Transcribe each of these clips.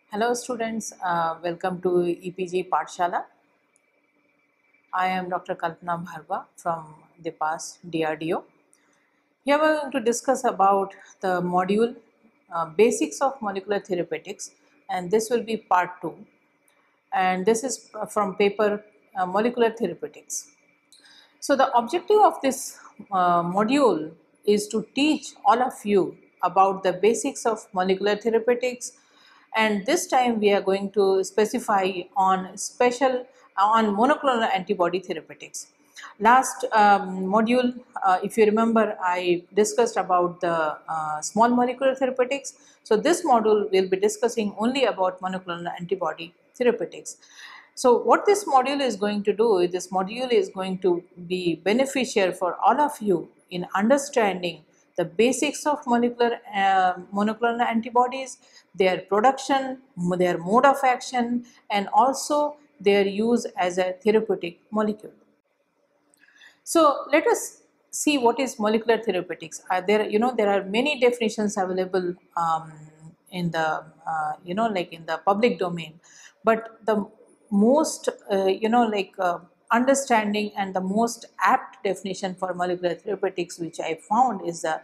Hello students, welcome to EPG Pathshala. I am Dr. Kalpana Bhargava from the past DRDO. Here we are going to discuss about the module Basics of Molecular Therapeutics, and this will be part 2, and this is from paper Molecular Therapeutics. So the objective of this module is to teach all of you about the basics of molecular therapeutics, and this time we are going to specify on monoclonal antibody therapeutics. Last module, if you remember, I discussed about the small molecular therapeutics. So this module will be discussing only about monoclonal antibody therapeutics. So what this module is going to do, this module is going to be beneficial for all of you in understanding the basics of monoclonal antibodies, their production, their mode of action, and also their use as a therapeutic molecule. So let us see what is molecular therapeutics. There are many definitions available in the like in the public domain, but the most understanding and the most apt definition for molecular therapeutics which I found is the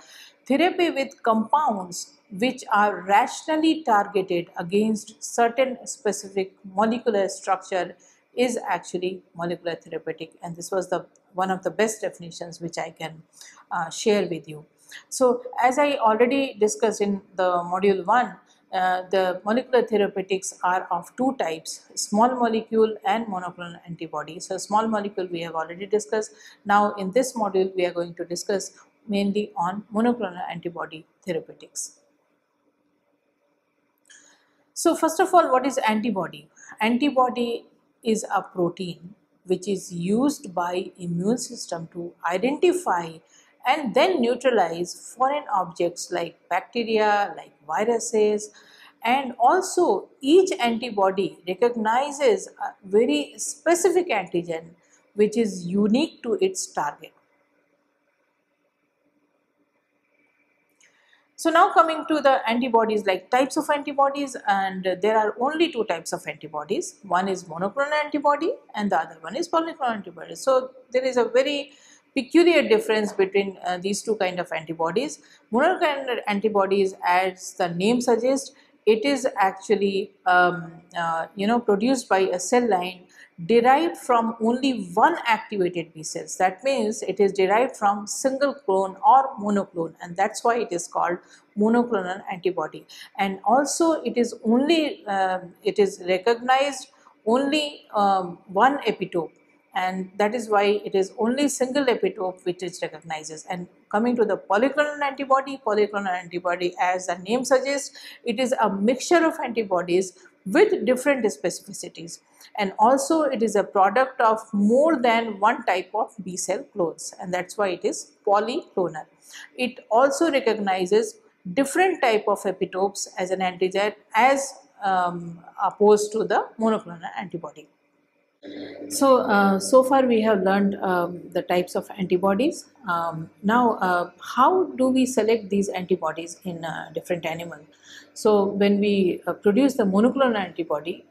therapy with compounds which are rationally targeted against certain specific molecular structure is actually molecular therapeutic, and this was the one of the best definitions which I can share with you. So as I already discussed in the module 1, the molecular therapeutics are of two types, small molecule and monoclonal antibody. So small molecule we have already discussed. Now in this module we are going to discuss mainly on monoclonal antibody therapeutics. So first of all, what is antibody? Antibody is a protein which is used by immune system to identify and then neutralize foreign objects like bacteria, like viruses, and also each antibody recognizes a very specific antigen which is unique to its target. So now coming to the antibodies, like types of antibodies, and there are only two types of antibodies. One is monoclonal antibody and the other one is polyclonal antibody. So there is a very peculiar difference between these two kind of antibodies. Monoclonal antibodies, as the name suggests, it is actually produced by a cell line derived from only one activated B cells. That means it is derived from single clone or monoclone, and that's why it is called monoclonal antibody. And also it is only it is recognized only one epitope, and that is why it is only single epitope which it recognizes. And coming to the polyclonal antibody, as the name suggests, it is a mixture of antibodies with different specificities, and also it is a product of more than one type of B cell clones, and that's why it is polyclonal. It also recognizes different type of epitopes as an antigen as opposed to the monoclonal antibody. So far we have learned the types of antibodies. Now, how do we select these antibodies in different animals? So when we produce the monoclonal antibody,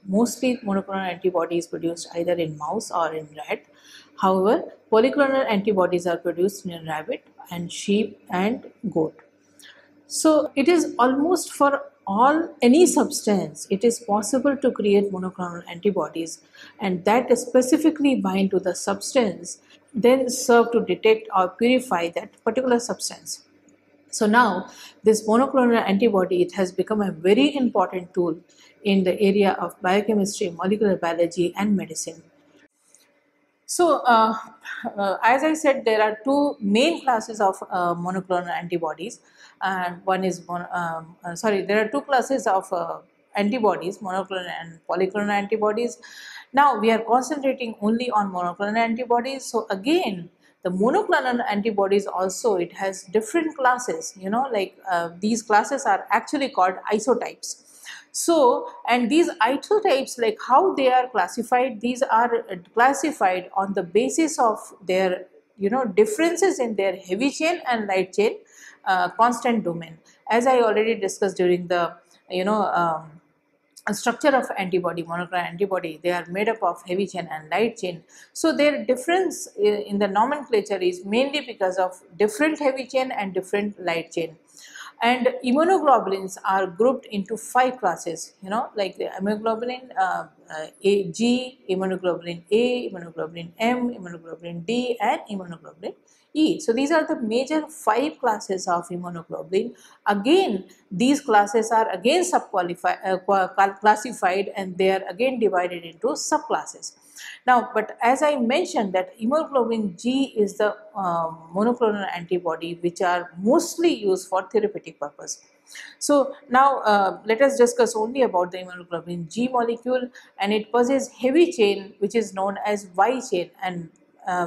mostly monoclonal antibody is produced either in mouse or in rat. However, polyclonal antibodies are produced in rabbit and sheep and goat. So it is almost for any substance it is possible to create monoclonal antibodies, and that specifically bind to the substance, then serve to detect or purify that particular substance. So now this monoclonal antibody, it has become a very important tool in the area of biochemistry, molecular biology and medicine. So, as I said, there are two main classes of monoclonal antibodies, and one is there are two classes of antibodies, monoclonal and polyclonal antibodies. Now we are concentrating only on monoclonal antibodies. So again, the monoclonal antibodies also, it has different classes. These classes are actually called isotypes. So, and these isotypes, like how they are classified, these are classified on the basis of their differences in their heavy chain and light chain constant domain, as I already discussed during the structure of antibody, monoclonal antibody, they are made up of heavy chain and light chain. So their difference in the nomenclature is mainly because of different heavy chain and different light chain. And immunoglobulins are grouped into 5 classes, like the immunoglobulin G, immunoglobulin A, immunoglobulin M, immunoglobulin D, and immunoglobulin E. So these are the major 5 classes of immunoglobulin. Again, these classes are again classified, and they are again divided into subclasses. Now, but as I mentioned that immunoglobulin G is the monoclonal antibody which are mostly used for therapeutic purpose. So now let us discuss only about the immunoglobulin G molecule, and it possesses heavy chain which is known as Y chain. And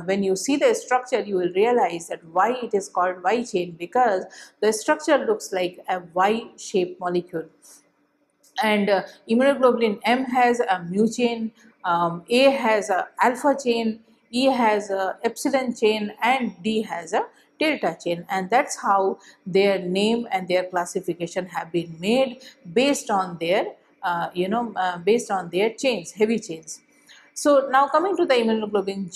when you see the structure, you will realize that why it is called Y chain, because the structure looks like a Y shaped molecule. And immunoglobulin M has a mu chain, A has a alpha chain, E has a epsilon chain, and D has a delta chain. And that's how their name and their classification have been made based on their based on their chains, heavy chains. So now coming to the immunoglobulin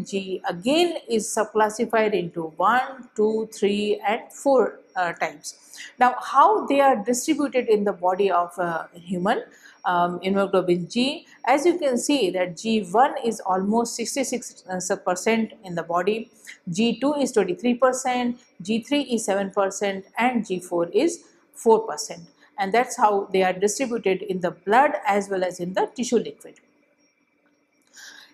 G again is subclassified into 1, 2, 3 and 4 types. Now how they are distributed in the body of a human immunoglobulin G, as you can see that G1 is almost 66% in the body, G2 is 23%, G3 is 7% and G4 is 4%, and that's how they are distributed in the blood as well as in the tissue liquid.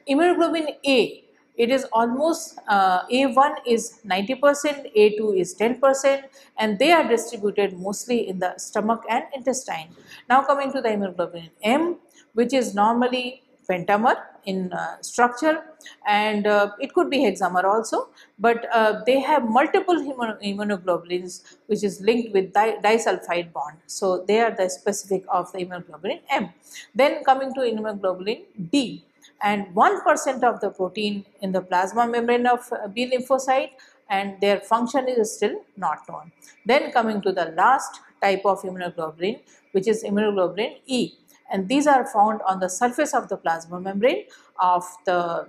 Immunoglobulin A, it is almost A1 is 90%, A2 is 10%, and they are distributed mostly in the stomach and intestine. Now coming to the immunoglobulin M, which is normally pentamer in structure, and it could be hexamer also, but they have multiple immunoglobulins which is linked with disulfide bond. So they are the specific of the immunoglobulin M. Then coming to immunoglobulin D, and 1% of the protein in the plasma membrane of B lymphocyte, and their function is still not known. Then coming to the last type of immunoglobulin, which is immunoglobulin E, and these are found on the surface of the plasma membrane of the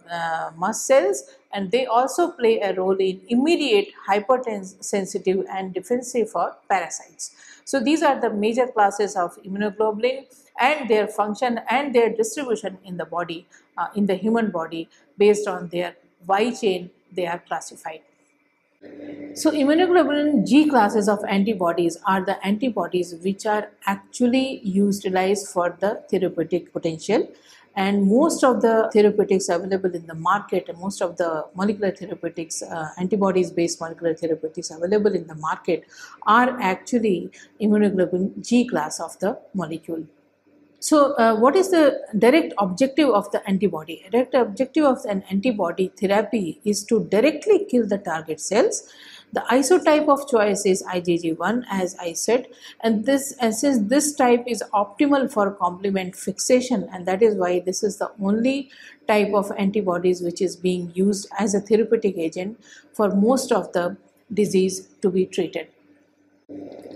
mast cells, and they also play a role in immediate hypersensitive and defensive for parasites. So these are the major classes of immunoglobulin and their function and their distribution in the body, in the human body, based on their Y chain they are classified. So immunoglobulin G classes of antibodies are the antibodies which are actually utilized for the therapeutic potential, and most of the therapeutics available in the market, most of the molecular therapeutics, antibodies based molecular therapeutics available in the market are actually immunoglobulin G class of the molecule. So, what is the direct objective of the antibody? Direct objective of an antibody therapy is to directly kill the target cells. The isotype of choice is IgG1, as I said, and since this type is optimal for complement fixation, and that is why this is the only type of antibodies which is being used as a therapeutic agent for most of the disease to be treated.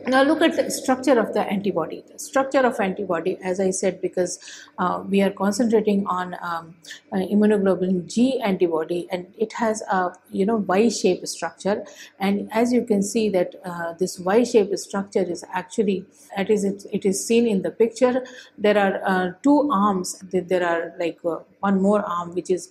Now look at the structure of the antibody. The structure of antibody, as I said, because we are concentrating on immunoglobulin G antibody, and it has a Y-shaped structure. And as you can see that this Y-shaped structure is actually it is seen in the picture. There are two arms. There are like one more arm which is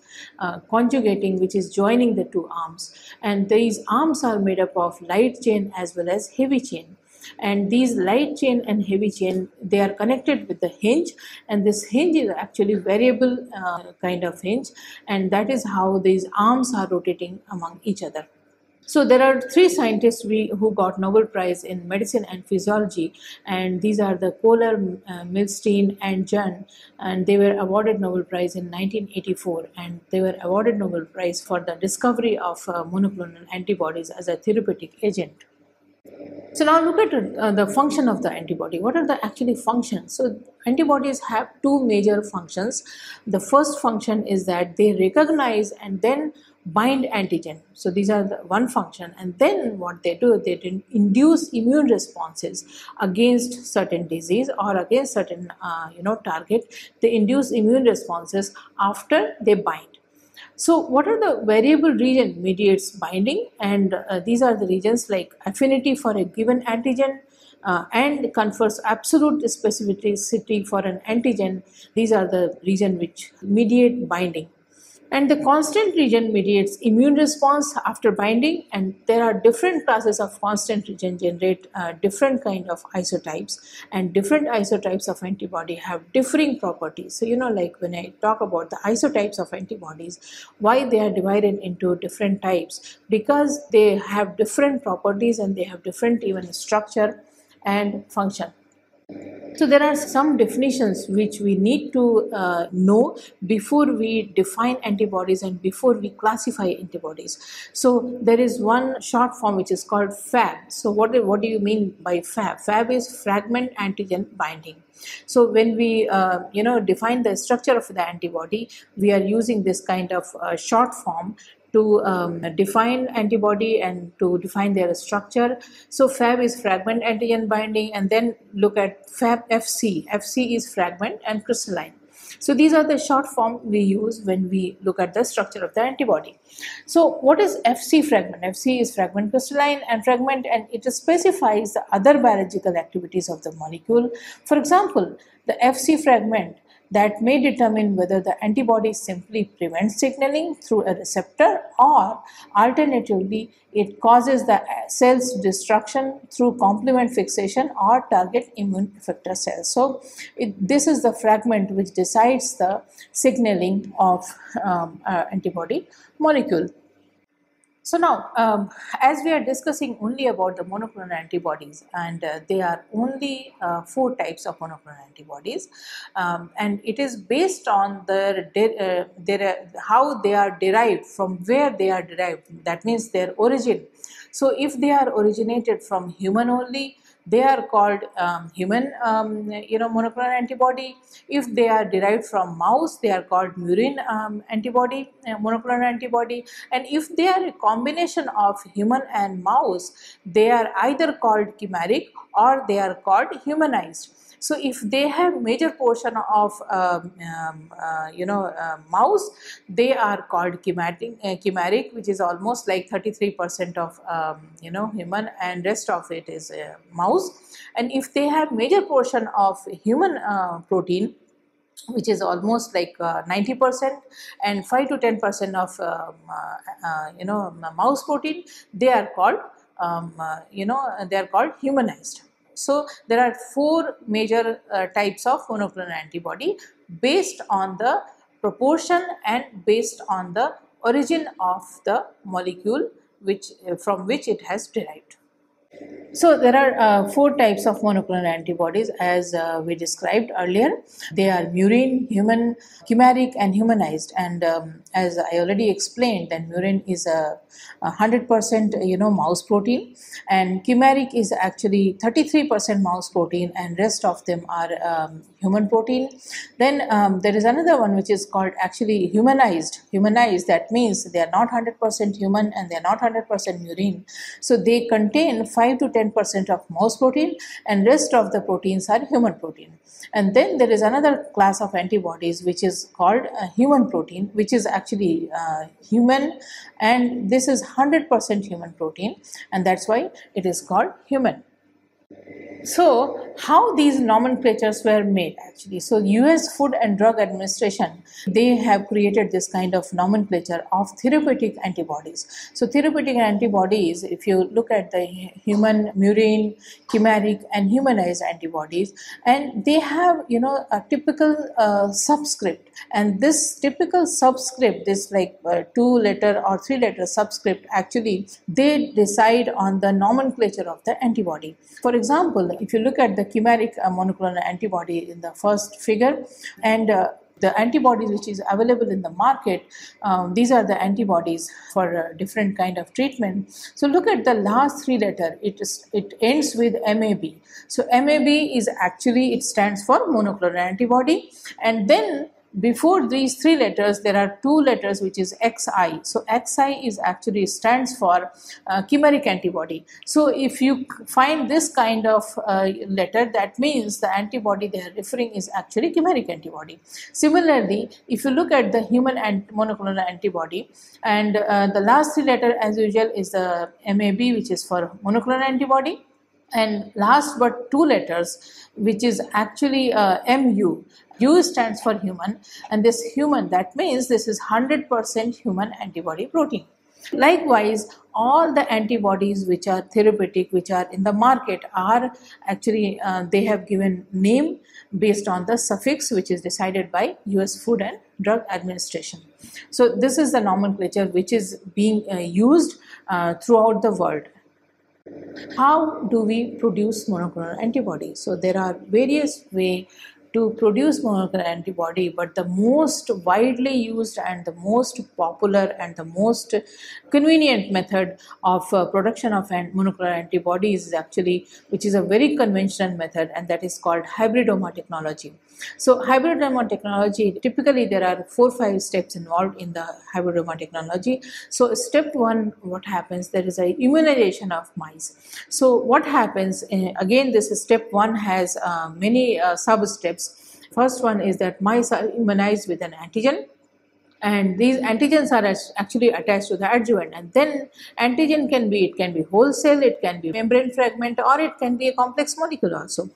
conjugating, which is joining the two arms, and these arms are made up of light chain as well as heavy chain. And these light chain and heavy chain, they are connected with the hinge, and this hinge is actually variable kind of hinge, and that is how these arms are rotating among each other. So there are three scientists who got Nobel Prize in Medicine and Physiology, and these are the Kohler, Milstein and Jahn, and they were awarded Nobel Prize in 1984, and they were awarded Nobel Prize for the discovery of monoclonal antibodies as a therapeutic agent. So now look at the function of the antibody. What are the actually functions? So antibodies have two major functions. The first function is that they recognize and then bind antigen. So these are the one function, and then what they do, they induce immune responses against certain disease or against certain target. They induce immune responses after they bind. So what are the variable region mediates binding? And these are the regions like affinity for a given antigen, and confers absolute specificity for an antigen. These are the region which mediate binding. And the constant region mediates immune response after binding, and there are different classes of constant region generate different kind of isotypes, and different isotypes of antibody have differing properties. So like when I talk about the isotypes of antibodies, why they are divided into different types, because they have different properties and they have different even structure and function. So there are some definitions which we need to know before we define antibodies and before we classify antibodies. So there is one short form which is called FAB. So what do you mean by FAB? FAB is fragment antigen binding. So when we define the structure of the antibody, we are using this kind of short form to define antibody and to define their structure. So FAB is fragment antigen binding, and then look at FAB FC. FC is fragment and crystalline. So these are the short form we use when we look at the structure of the antibody. So what is FC fragment? FC is fragment crystalline and fragment, and it specifies the other biological activities of the molecule. For example, the FC fragment that may determine whether the antibody simply prevents signaling through a receptor, or alternatively it causes the cell's destruction through complement fixation or target immune effector cells. So this is the fragment which decides the signaling of antibody molecule. So now, as we are discussing only about the monoclonal antibodies, and there are only 4 types of monoclonal antibodies, and it is based on how they are derived, from where they are derived, that means their origin. So if they are originated from human only, they are called human monoclonal antibody. If they are derived from mouse, they are called murine monoclonal antibody. And if they are a combination of human and mouse, they are either called chimeric or they are called humanized. So if they have major portion of mouse, they are called chimeric, which is almost like 33% of human, and rest of it is mouse. And if they have major portion of human protein, which is almost like 90%, and 5 to 10% of mouse protein, they are called humanized. So there are 4 major types of monoclonal antibody based on the proportion and based on the origin of the molecule from which it has derived. So there are 4 types of monoclonal antibodies as we described earlier. They are murine, human, chimeric and humanized. And as I already explained, that murine is a 100% mouse protein, and chimeric is actually 33% mouse protein, and rest of them are human protein. Then there is another one which is called actually humanized. Humanized, that means they are not 100% human and they are not 100% murine. So they contain 5 to 10% of mouse protein, and rest of the proteins are human protein. And then there is another class of antibodies which is called human protein, which is actually human, and this is 100% human protein, and that's why it is called human. So how these nomenclatures were made actually. So US Food and Drug Administration, they have created this kind of nomenclature of therapeutic antibodies. So therapeutic antibodies, if you look at the human, murine, chimeric and humanized antibodies, and they have a typical subscript, and this typical subscript, this like 2-letter or 3-letter subscript, actually they decide on the nomenclature of the antibody. For example, if you look at the chimeric monoclonal antibody in the first figure, and the antibodies which is available in the market, these are the antibodies for different kind of treatment. So look at the last 3-letter, it ends with MAB. So MAB is actually, it stands for monoclonal antibody, and then before these three letters there are two letters which is XI. So XI is actually stands for chimeric antibody. So if you find this kind of letter, that means the antibody they are referring is actually chimeric antibody. Similarly, if you look at the human monoclonal antibody, and the last three letter as usual is the MAB, which is for monoclonal antibody, and last but two letters which is actually MU. U stands for human, and this human, that means this is 100% human antibody protein. Likewise, all the antibodies which are therapeutic, which are in the market, are actually they have given name based on the suffix which is decided by US Food and Drug Administration. So this is the nomenclature which is being used throughout the world. How do we produce monoclonal antibody? So there are various ways to produce monoclonal antibody, but the most widely used and the most popular and the most convenient method of production of monoclonal antibodies is actually, which is a very conventional method, and that is called hybridoma technology. So hybridoma technology, typically there are 4-5 steps involved in the hybridoma technology. So step 1, what happens, there is a immunization of mice. So what happens, again this step 1 has many sub steps. First one is that mice are immunized with an antigen, and these antigens are actually attached to the adjuvant, and then antigen can be whole cell, it can be membrane fragment, or it can be a complex molecule also.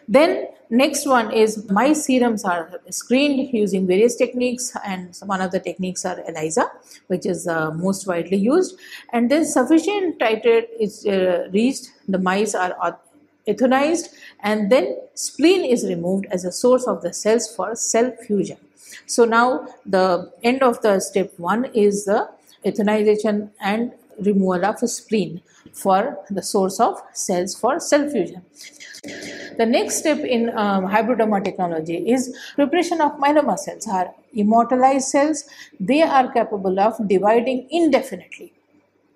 Then next one is mice serums are screened using various techniques, and one of the techniques are ELISA, which is most widely used, and then sufficient titrate is reached, the mice are euthanized, and then spleen is removed as a source of the cells for cell fusion. So now the end of the step 1 is the euthanization and removal of spleen for the source of cells for cell fusion. The next step in hybridoma technology is preparation of myeloma cells, are immortalized cells. They are capable of dividing indefinitely,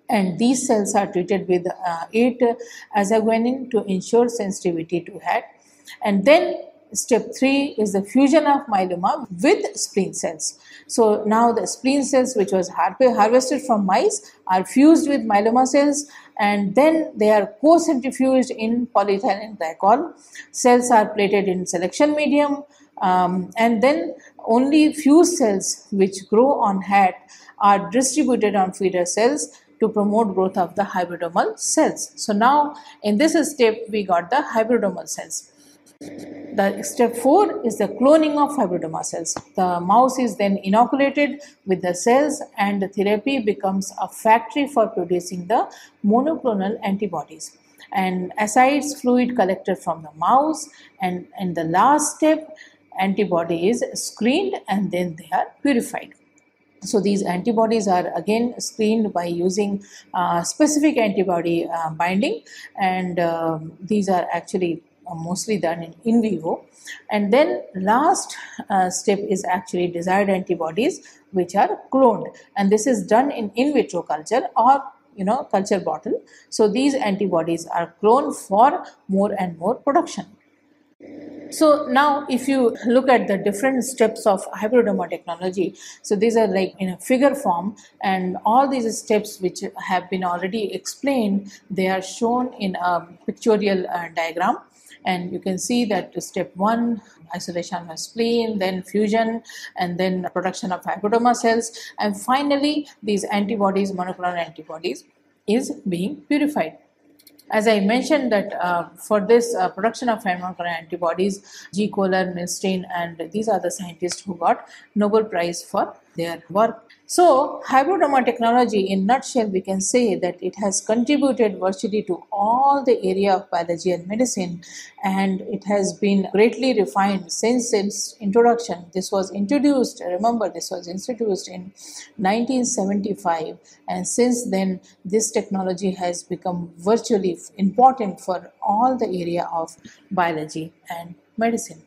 and these cells are treated with 8-azaguanine to ensure sensitivity to HAT. And then step 3 is the fusion of myeloma with spleen cells. So now the spleen cells which was harvested from mice are fused with myeloma cells, and then they are co-centrifuged in polyethylene glycol. Cells are plated in selection medium, and then only fused cells which grow on HAT are distributed on feeder cells to promote growth of the hybridomal cells. So now in this step we got the hybridomal cells. The step 4 is the cloning of hybridoma cells. The mouse is then inoculated with the cells, and the therapy becomes a factory for producing the monoclonal antibodies. And asides fluid collected from the mouse, and in the last step antibody is screened and then they are purified. So these antibodies are again screened by using specific antibody binding, and these are actually mostly done in vivo. And then last step is actually desired antibodies which are cloned, and this is done in vitro culture or culture bottle. So these antibodies are cloned for more and more production. So now if you look at the different steps of hybridoma technology, so these are like in a figure form, and all these steps which have been already explained, they are shown in a pictorial diagram. And you can see that step 1, isolation of spleen, then fusion, and then production of hybridoma cells, and finally these antibodies, monoclonal antibodies, is being purified. As I mentioned that for this production of monoclonal antibodies, G. Kohler, Milstein, and these are the scientists who got Nobel Prize for their work. So hybridoma technology, in nutshell, we can say that it has contributed virtually to all the area of biology and medicine, and it has been greatly refined since its introduction. This was introduced, remember, this was introduced in 1975, and since then this technology has become virtually important for all the area of biology and medicine.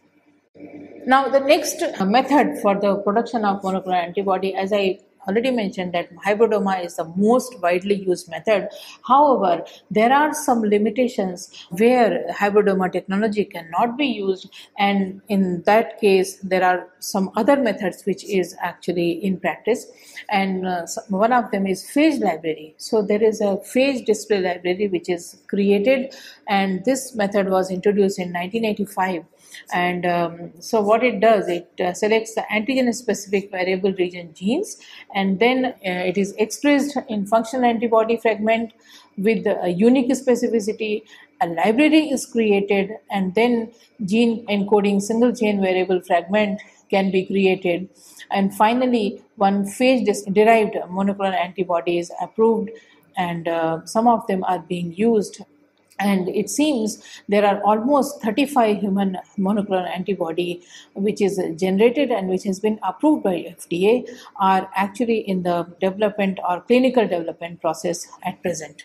Now the next method for the production of monoclonal antibody, as I already mentioned that hybridoma is the most widely used method. However, there are some limitations where hybridoma technology cannot be used, and in that case there are some other methods which is actually in practice, and one of them is phage library. So there is a phage display library which is created, and this method was introduced in 1985. And so what it does, it selects the antigen specific variable region genes, and then it is expressed in functional antibody fragment with a unique specificity. A library is created, and then gene encoding single chain variable fragment can be created, and finally one phage derived monoclonal antibody is approved, and some of them are being used. And it seems there are almost 35 human monoclonal antibody which is generated and which has been approved by FDA, are actually in the development or clinical development process at present.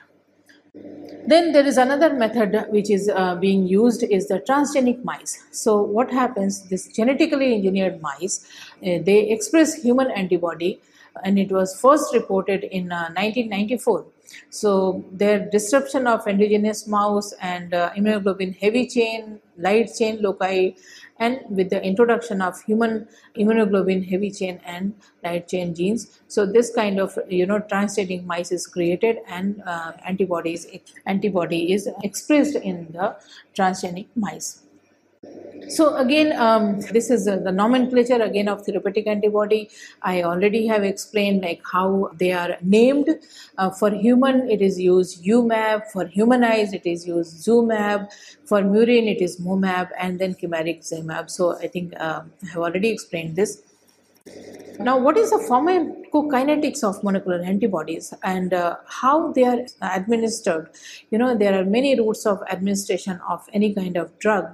Then there is another method which is being used is the transgenic mice. So what happens, this genetically engineered mice, they express human antibody, and it was first reported in 1994. So their disruption of endogenous mouse and immunoglobulin heavy chain, light chain loci, and with the introduction of human immunoglobulin heavy chain and light chain genes, so this kind of transgenic mice is created, and antibody is expressed in the transgenic mice. So again, this is the nomenclature again of therapeutic antibody. I already have explained like how they are named. For human, it is used UMAB. For humanized, it is used ZUMAB. For murine, it is MOMAB, and then chimeric ZMAB. So I think I have already explained this. Now, what is the pharmacokinetics of monoclonal antibodies and how they are administered? There are many routes of administration of any kind of drug,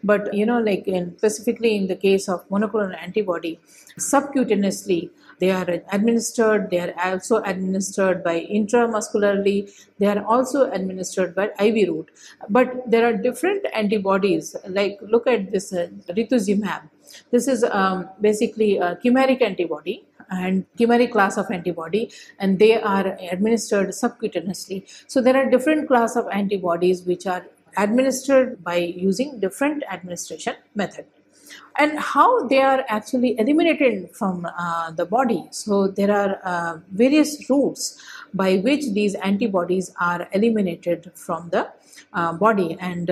but like specifically in the case of monoclonal antibody, subcutaneously they are administered. They are also administered by intramuscularly. They are also administered by IV route. But there are different antibodies. Like look at this rituximab. This is basically a chimeric antibody and chimeric class of antibody, and they are administered subcutaneously. So there are different class of antibodies which are administered by using different administration method. And how they are actually eliminated from the body. So there are various routes by which these antibodies are eliminated from the body, and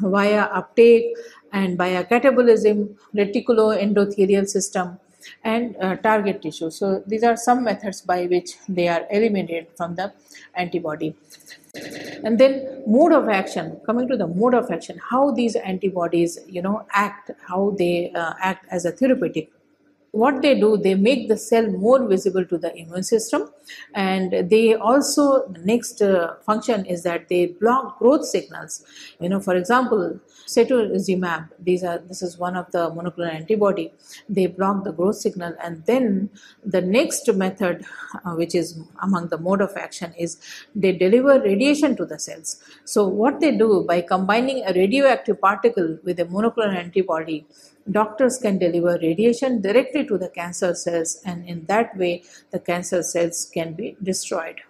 via uptake and via catabolism, reticuloendothelial system, and target tissue. So these are some methods by which they are eliminated from the antibody. And then mode of action, coming to the mode of action, how these antibodies act, how they act as a therapeutic. What they do, they make the cell more visible to the immune system, and they also, the next function is that they block growth signals. For example, cetuximab, this is one of the monoclonal antibody. They block the growth signal, and then the next method, which is among the mode of action, is they deliver radiation to the cells. So what they do, by combining a radioactive particle with a monoclonal antibody, doctors can deliver radiation directly to the cancer cells, and in that way the cancer cells can be destroyed.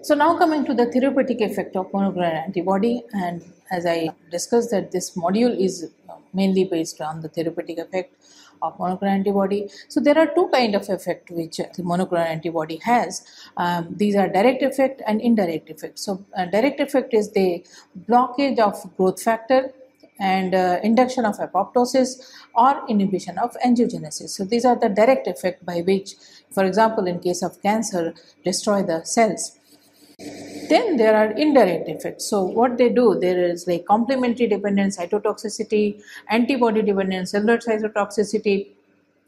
So now coming to the therapeutic effect of monoclonal antibody, and as I discussed that this module is mainly based on the therapeutic effect of monoclonal antibody. So there are two kinds of effect which the monoclonal antibody has. These are direct effect and indirect effect. So direct effect is the blockage of growth factor and induction of apoptosis or inhibition of angiogenesis. So these are the direct effect by which, for example, in case of cancer, destroy the cells. Then there are indirect effects. So what they do, there is like complementary dependent cytotoxicity, antibody dependent cellular cytotoxicity.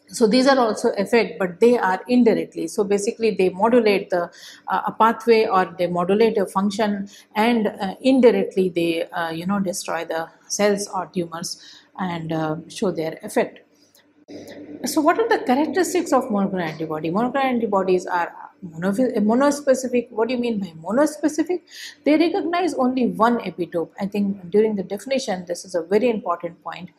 So these are also effect, but they are indirectly. So basically they modulate the a pathway, or they modulate a function, and indirectly they destroy the cells or tumors and show their effect. So what are the characteristics of monoclonal antibody? Monoclonal antibodies are Monospecific, what do you mean by monospecific? They recognize only one epitope. I think during the definition, this is a very important point.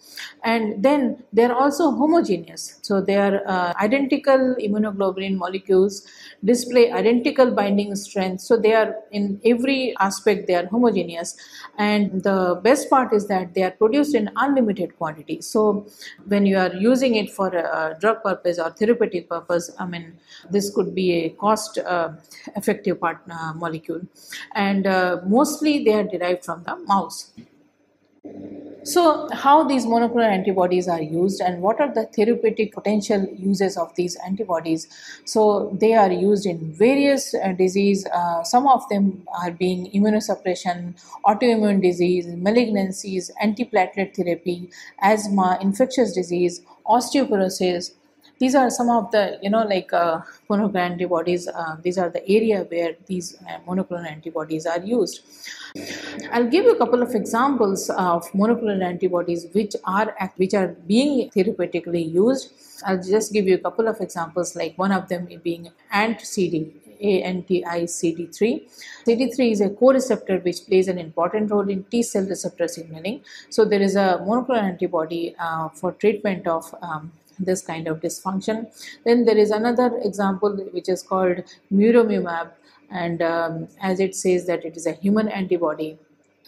And then they are also homogeneous. So they are identical immunoglobulin molecules, display identical binding strength. So they are in every aspect, they are homogeneous. And the best part is that they are produced in unlimited quantity. So when you are using it for a drug purpose or therapeutic purpose, I mean, this could be a cost effective molecule. And mostly they are derived from the mouse. So, how these monoclonal antibodies are used and what are the therapeutic potential uses of these antibodies? So, they are used in various disease. Some of them are being immunosuppression, autoimmune disease, malignancies, antiplatelet therapy, asthma, infectious disease, osteoporosis. These are some of the, monoclonal antibodies. These are the area where these monoclonal antibodies are used. I'll give you a couple of examples of monoclonal antibodies which are being therapeutically used. I'll just give you a couple of examples, like one of them being ANTCD, ANTICD3. CD3 is a co-receptor which plays an important role in T cell receptor signaling. So there is a monoclonal antibody for treatment of this kind of dysfunction. Then there is another example which is called muroimumab, and as it says that it is a human antibody,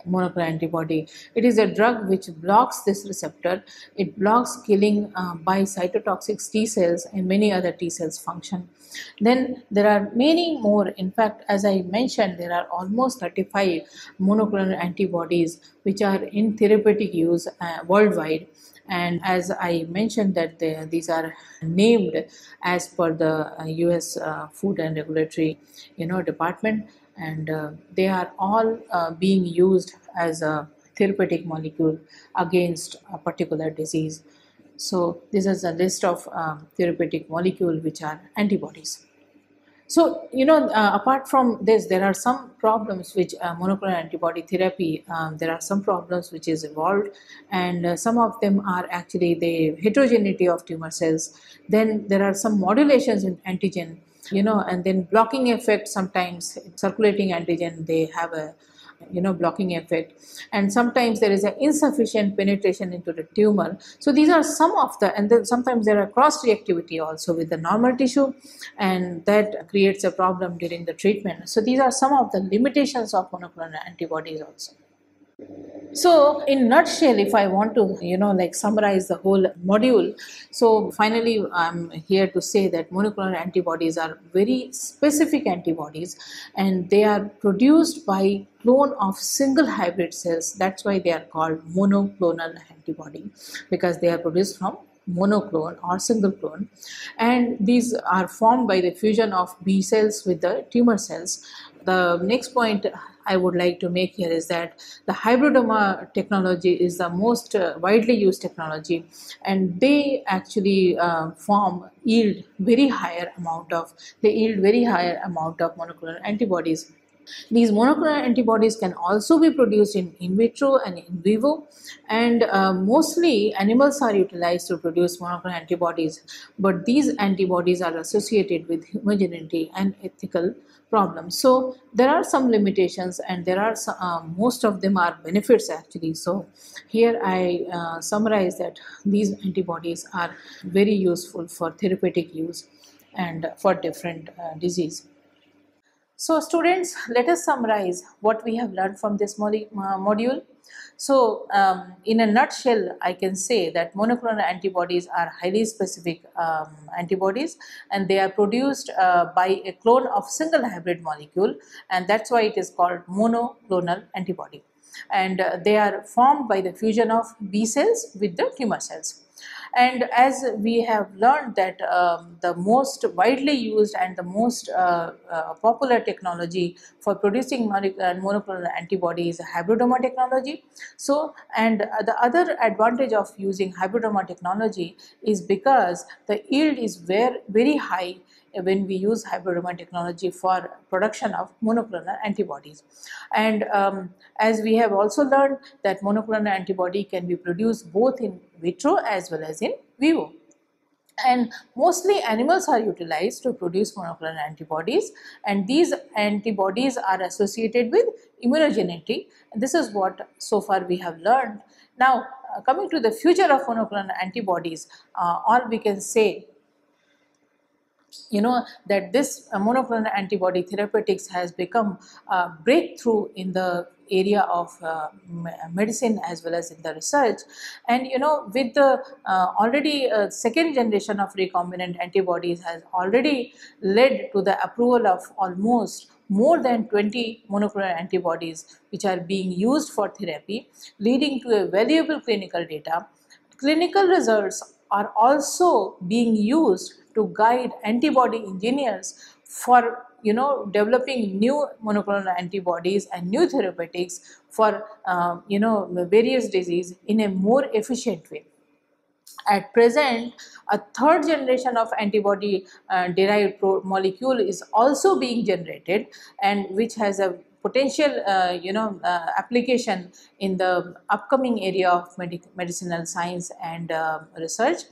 monoclonal antibody. It is a drug which blocks this receptor. It blocks killing by cytotoxic T cells and many other T cells function. Then there are many more. In fact, as I mentioned, there are almost 35 monoclonal antibodies which are in therapeutic use worldwide. And as I mentioned that these are named as per the US Food and Regulatory Department, and they are all being used as a therapeutic molecule against a particular disease. So this is a list of therapeutic molecules which are antibodies. So, apart from this, there are some problems which monoclonal antibody therapy, there are some problems which is involved, and some of them are actually the heterogeneity of tumor cells. Then there are some modulations in antigen, and then blocking effect. Sometimes circulating antigen, they have a blocking effect, and sometimes there is an insufficient penetration into the tumor. So these are some of the, and then sometimes there are cross reactivity also with the normal tissue, and that creates a problem during the treatment. So these are some of the limitations of monoclonal antibodies also. So, in nutshell, if I want to, summarize the whole module, so finally, I'm here to say that monoclonal antibodies are very specific antibodies, and they are produced by clone of single hybrid cells. That's why they are called monoclonal antibody, because they are produced from monoclone or single clone, and these are formed by the fusion of B cells with the tumor cells. The next point I would like to make here is that the hybridoma technology is the most widely used technology, and they actually yield very higher amount of monoclonal antibodies. These monoclonal antibodies can also be produced in vitro and in vivo, and mostly animals are utilized to produce monoclonal antibodies, but these antibodies are associated with homogeneity and ethical problems. So there are some limitations, and there are some, most of them are benefits actually. So here I summarize that these antibodies are very useful for therapeutic use and for different disease. So students, let us summarize what we have learned from this module. So in a nutshell, I can say that monoclonal antibodies are highly specific antibodies, and they are produced by a clone of single hybrid molecule, and that's why it is called monoclonal antibody. And they are formed by the fusion of B cells with the tumor cells. And as we have learned that the most widely used and the most popular technology for producing monoclonal antibody is hybridoma technology. So, and the other advantage of using hybridoma technology is because the yield is very high when we use hybridoma technology for production of monoclonal antibodies. And as we have also learned that monoclonal antibody can be produced both in vitro as well as in vivo. and mostly animals are utilized to produce monoclonal antibodies, and these antibodies are associated with immunogenicity. This is what so far we have learned. Now, coming to the future of monoclonal antibodies, all we can say, that this monoclonal antibody therapeutics has become a breakthrough in the area of medicine as well as in the research. And with the already second generation of recombinant antibodies has already led to the approval of almost more than 20 monoclonal antibodies which are being used for therapy, leading to a valuable clinical data. Clinical results are also being used to guide antibody engineers for developing new monoclonal antibodies and new therapeutics for various disease in a more efficient way. At present, a third generation of antibody derived molecule is also being generated, and which has a potential application in the upcoming area of medicinal science and research.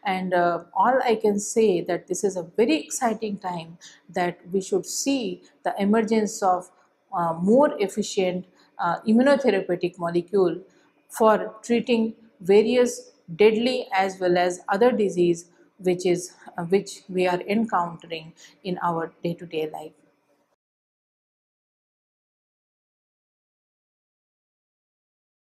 And all I can say that this is a very exciting time, that we should see the emergence of more efficient immunotherapeutic molecule for treating various deadly as well as other disease which we are encountering in our day-to-day life.